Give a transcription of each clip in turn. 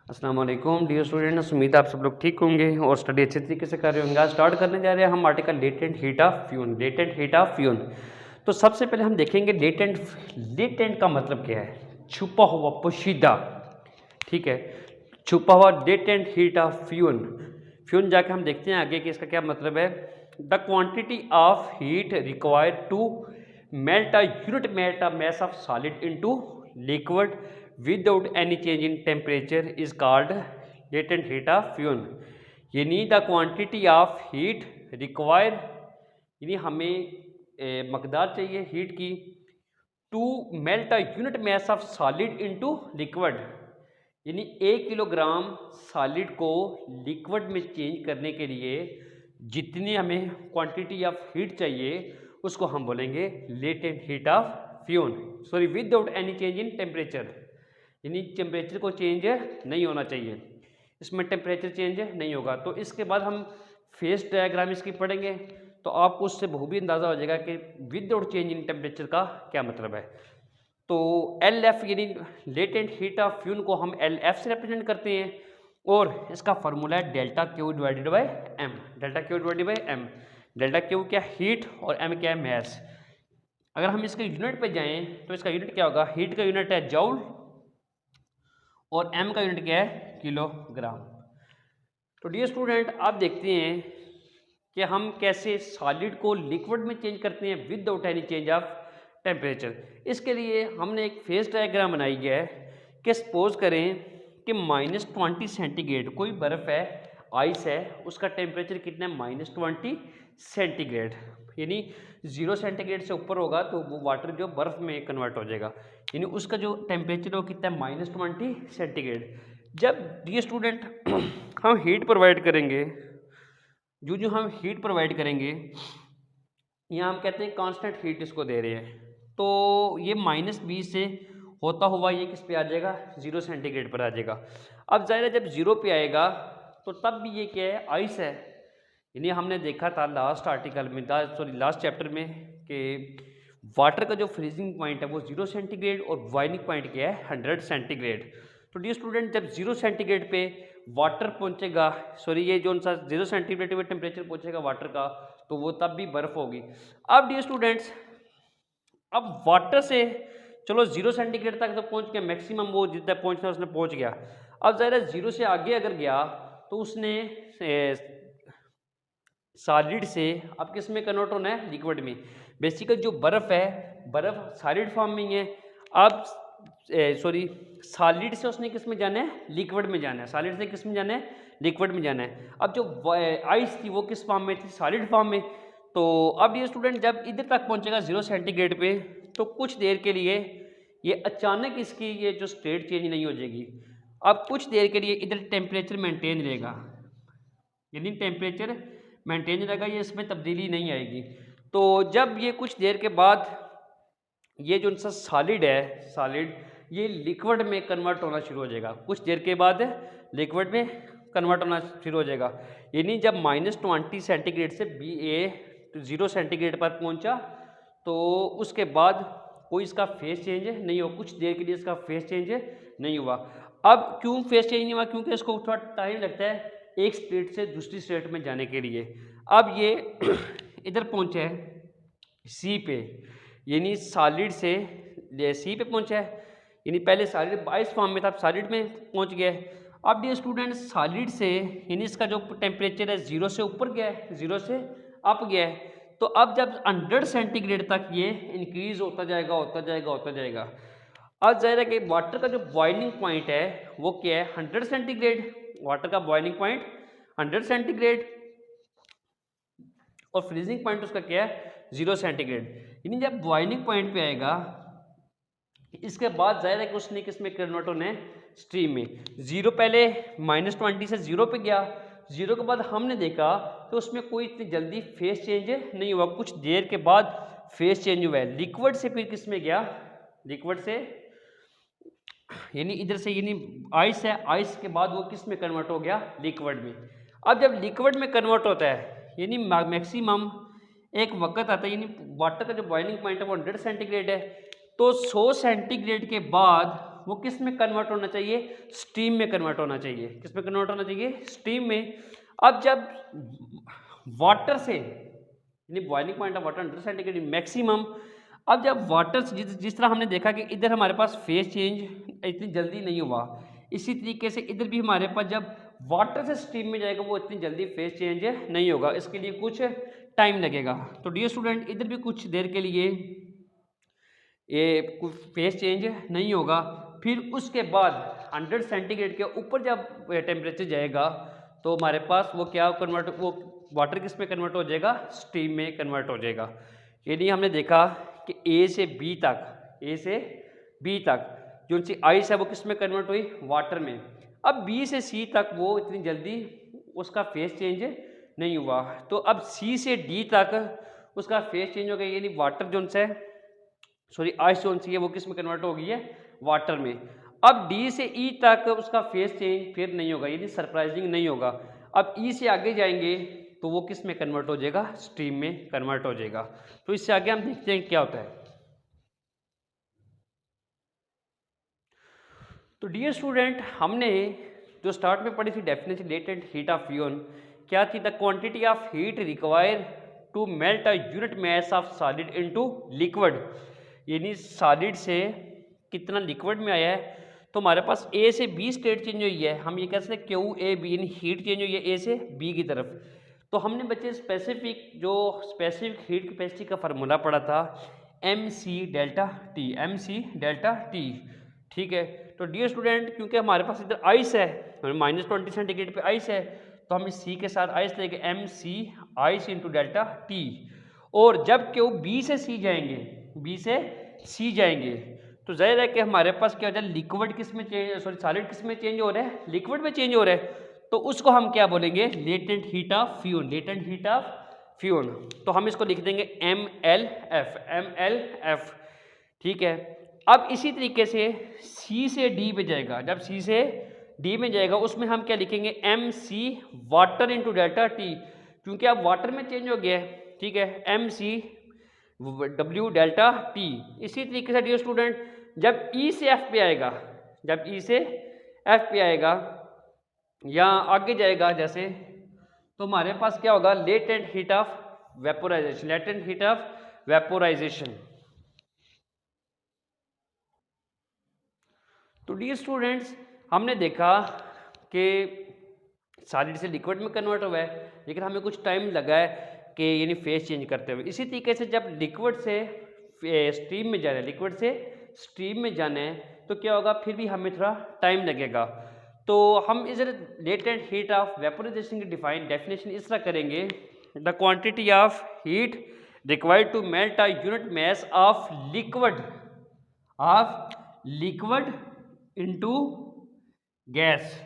अस्सलाम वालेकुम dear students, उम्मीद है आप सब लोग ठीक होंगे और स्टडी अच्छे तरीके से कर रहे होंगे। आज स्टार्ट करने जा रहे हैं हम article latent heat of fusion. Latent heat of fusion, तो सबसे पहले हम देखेंगे लेटेंट का मतलब क्या है। छुपा हुआ, पोशीदा, ठीक है, छुपा हुआ लेटेंट हीट ऑफ फ्यून। फ्यून जाके हम देखते हैं आगे कि इसका क्या मतलब है। The quantity of heat required to melt a unit mass of solid into liquid without any change in temperature is called latent heat of fusion। यानी the quantity of heat require, यानी हमें मकदार चाहिए हीट की, to melt a unit mass of solid into liquid, यानी 1 kilogram solid को liquid में change करने के लिए जितनी हमें क्वांटिटी ऑफ हीट चाहिए उसको हम बोलेंगे latent heat of fusion. Sorry, without any change in temperature, यानी टेम्परेचर को चेंज नहीं होना चाहिए, इसमें टेम्परेचर चेंज नहीं होगा। तो इसके बाद हम फेस डायग्राम इसकी पढ़ेंगे तो आपको उससे बहुभी अंदाज़ा हो जाएगा कि विदाउट चेंज इन टेम्परेचर का क्या मतलब है। तो एल एफ यानी लेटेंट हीट ऑफ फ्यून को हम एल एफ से रिप्रेजेंट करते हैं और इसका फार्मूला है delta Q divided by M. Delta Q divided by M, delta Q क्या हीट और एम क्या है मैस। अगर हम इसके यूनिट पे जाएं तो इसका यूनिट क्या होगा। हीट का यूनिट है जूल और एम का यूनिट क्या है किलोग्राम। तो डियर स्टूडेंट, आप देखते हैं कि हम कैसे सॉलिड को लिक्विड में चेंज करते हैं without any change of temperature. इसके लिए हमने एक फेस डायग्राम बनाई है कि सपोज करें कि -20 सेंटीग्रेड कोई बर्फ़ है, आइस है, उसका टेम्परेचर कितना है -20 सेंटीग्रेड, यानी 0 सेंटीग्रेड से ऊपर होगा तो वो वाटर जो बर्फ़ में कन्वर्ट हो जाएगा, यानी उसका जो टेम्परेचर है वो कितना है -20 सेंटीग्रेड। जब ये स्टूडेंट हम हीट प्रोवाइड करेंगे, जो हम हीट प्रोवाइड करेंगे, यहाँ हम कहते हैं कांस्टेंट हीट इसको दे रहे हैं, तो ये -20 से होता हुआ ये किस पे आ जाएगा 0 सेंटीग्रेड पर आ जाएगा। अब ज़ाहिर है जब 0 पे आएगा तो तब भी ये क्या है, आइस है। यानी हमने देखा था लास्ट आर्टिकल में, लास्ट चैप्टर में, कि वाटर का जो फ्रीजिंग पॉइंट है वो 0 सेंटीग्रेड और बॉइलिंग पॉइंट क्या है 100 सेंटीग्रेड। तो डियर स्टूडेंट, जब 0 सेंटीग्रेड पे वाटर पहुंचेगा, सॉरी ये जो सा 0 सेंटीग्रेड पे टेम्परेचर पहुंचेगा वाटर का, तो वो तब भी बर्फ़ होगी। अब डियर स्टूडेंट्स, अब वाटर से चलो 0 सेंटीग्रेड तक तो पहुंच गया, मैक्सिमम वो जितना पहुंचना है उसने पहुंच गया। अब ज़रा 0 से आगे अगर गया तो उसने सॉलिड से अब किस में कन्वर्ट होना है, लिक्विड में। बेसिकली जो बर्फ़ है, बर्फ़ सॉलिड फॉर्म में है। अब सॉरी, सॉलिड से उसने किस में जाना है, लिक्विड में जाना है। सॉलिड से किस में जाना है, लिक्विड में जाना है। अब जो आइस थी वो किस फॉर्म में थी, सॉलिड फॉर्म में। तो अब ये स्टूडेंट जब इधर तक पहुंचेगा 0 सेंटीग्रेड पे, तो कुछ देर के लिए ये अचानक इसकी ये जो स्टेट चेंज नहीं हो जाएगी। अब कुछ देर के लिए इधर टेम्परेचर मेंटेन रहेगा, यानी टेम्परेचर मेंटेन रहेगा, ये इसमें तब्दीली नहीं आएगी। तो जब ये कुछ देर के बाद ये जो सा सॉलिड है, सॉलिड ये लिक्विड में कन्वर्ट होना शुरू हो जाएगा। कुछ देर के बाद लिक्विड में कन्वर्ट होना शुरू हो जाएगा, यानी जब -20 सेंटीग्रेड से 0 सेंटीग्रेड पर पहुंचा तो उसके बाद कोई इसका फेस चेंज नहीं हो, कुछ देर के लिए इसका फेस चेंज नहीं हुआ। अब क्यों फेस चेंज नहीं हुआ, क्योंकि इसको थोड़ा टाइम लगता है एक स्टेट से दूसरी स्टेट में जाने के लिए। अब ये इधर पहुंचा है सी पे, यानी सॉलिड से सी पे पहुंचा है, यानी पहले सॉलिड आइस फॉर्म में था, अब सॉलिड में पहुंच गया है। अब ये स्टूडेंट सॉलिड से, यानी इसका जो टेम्परेचर है 0 से ऊपर गया है, 0 से अप गया है। तो अब जब 100 सेंटीग्रेड तक ये इंक्रीज होता जाएगा, होता जाएगा, होता जाएगा। अब जाहिर है कि वाटर का जो बॉइलिंग पॉइंट है वो क्या है 100 सेंटीग्रेड। वाटर का बॉइलिंग पॉइंट 100 सेंटीग्रेड और फ्रीजिंग पॉइंट उसका क्या है 0 सेंटीग्रेड। यानी जब बॉइलिंग पॉइंट पे आएगा, इसके बाद जाहिर है कि उसने किस में कन्वर्ट होना है, स्ट्रीम में। 0 पहले -20 से 0 पे गया, 0 के बाद हमने देखा तो उसमें कोई इतनी जल्दी फेस चेंज नहीं हुआ, कुछ देर के बाद फेस चेंज हुआ है। लिक्विड से फिर किस में गया, लिक्विड से, यानी इधर से, यानी आइस है, आइस के बाद वो किस में कन्वर्ट हो गया, लिक्विड में। अब जब लिक्विड में कन्वर्ट होता है, यानी मैक्सिमम एक वक्त आता है, यानी वाटर का जो बॉइलिंग पॉइंट है वो 100 सेंटीग्रेड है, तो 100 सेंटीग्रेड के बाद वो किस में कन्वर्ट होना चाहिए, स्टीम में कन्वर्ट होना चाहिए। किस में कन्वर्ट होना चाहिए, स्टीम में। अब जब वाटर से यानी boiling point of water 100 centigrade maximum, अब जब वाटर से जिस तरह हमने देखा कि इधर हमारे पास फेज चेंज इतनी जल्दी नहीं हुआ, इसी तरीके से इधर भी हमारे पास जब वाटर से स्टीम में जाएगा वो इतनी जल्दी फेज चेंज नहीं होगा, इसके लिए कुछ टाइम लगेगा। तो डियर स्टूडेंट इधर भी कुछ देर के लिए ये फेज चेंज नहीं होगा। फिर उसके बाद 100 सेंटीग्रेड के ऊपर जब टेम्परेचर जाएगा तो हमारे पास वो क्या कन्वर्ट, वो वाटर किस में कन्वर्ट हो जाएगा, स्टीम में कन्वर्ट हो जाएगा। यानी हमने देखा कि ए से बी तक जो सी आइस है वो किस में कन्वर्ट हुई, वाटर में। अब बी से सी तक वो इतनी जल्दी उसका फेज चेंज नहीं हुआ, तो अब सी से डी तक उसका फेज चेंज हो गया, यानी वाटर जो है आइस जो सी है वो किस में कन्वर्ट हो गई है, वाटर में। अब डी से ई तक उसका फेज चेंज फिर नहीं होगा, यानी सरप्राइजिंग नहीं होगा। अब ई से आगे जाएंगे तो वो किस में कन्वर्ट हो जाएगा, स्टीम में कन्वर्ट हो जाएगा। तो इससे आगे हम देखते हैं क्या होता है। तो डियर स्टूडेंट हमने जो स्टार्ट में पढ़ी थी definition latent heat of fusion, क्या थी, the quantity of heat require to melt a unit mass of solid into liquid, यानी सॉलिड से कितना लिक्विड में आया है। तो हमारे पास ए से बी स्टेट चेंज हुई है, हम ये कह सकते हैं क्यू ए बी, यानी हीट चेंज हुई है ए से बी की तरफ। तो हमने बच्चे स्पेसिफिक हीट कैपेसिटी का फार्मूला पढ़ा था एम सी डेल्टा टी, ठीक है। तो डियर स्टूडेंट क्योंकि हमारे पास इधर आइस है, -20 सेंटीग्रेड पे आइस है, तो हम इस सी के साथ आइस लेंगे, M C ice into delta T. और जब क्यों बी से सी जाएंगे तो जाहिर है कि हमारे पास क्या हो जाए, लिक्विड किस में चेंज, सॉलिड किस में चेंज हो रहा है, लिक्विड में चेंज हो रहा है। तो उसको हम क्या बोलेंगे, लेटेंट हीट ऑफ फ्यून। तो हम इसको लिख देंगे MLF, ठीक है। अब इसी तरीके से C से D पे जाएगा, जब C से D में जाएगा उसमें हम क्या लिखेंगे, MC water into delta T, क्योंकि अब वाटर में चेंज हो गया है, ठीक है, MC W डेल्टा टी। इसी तरीके से डियर स्टूडेंट जब E से F पे आएगा या आगे जाएगा जैसे, तो हमारे पास क्या होगा, लेटेंट हीट ऑफ वेपोराइजेशन। तो डियर स्टूडेंट्स हमने देखा कि सॉलिड से लिक्विड में कन्वर्ट हुआ है, लेकिन हमें कुछ टाइम लगा है कि यानी फेज चेंज करते हुए। इसी तरीके से जब लिक्विड से स्टीम में जाना है तो क्या होगा, फिर भी हमें थोड़ा टाइम लगेगा। तो हम इधर लेटेंट हीट ऑफ वेपोराइजेशन की डेफिनेशन इस तरह करेंगे, the quantity of heat required to melt a unit mass of liquid into gas.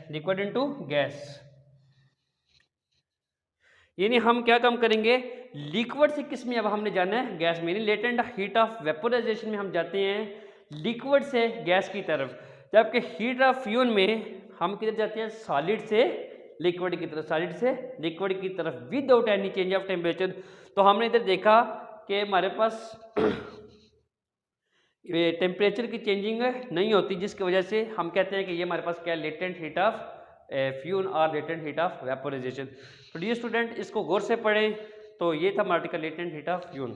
यानी हम क्या काम करेंगे, लिक्विड से किस में अब हमने जाना है, गैस में। यानी लेटेंट हीट ऑफ वेपोराइजेशन में हम जाते हैं लिक्विड से गैस की तरफ, जबकि हीट ऑफ फ्यून में हम किधर जाते हैं, सॉलिड से लिक्विड की तरफ without any change of temperature. तो हमने इधर देखा कि हमारे पास टेम्परेचर की चेंजिंग नहीं होती, जिसकी वजह से हम कहते हैं कि ये हमारे पास क्या, लेटेंट हीट ऑफ फ्यून और लेटेंट हीट ऑफ वेपोराइजेशन। तो डियर स्टूडेंट इसको गौर से पढ़ें। तो ये था हमारा आर्टिकल लेटेंट हीट ऑफ फ्यून।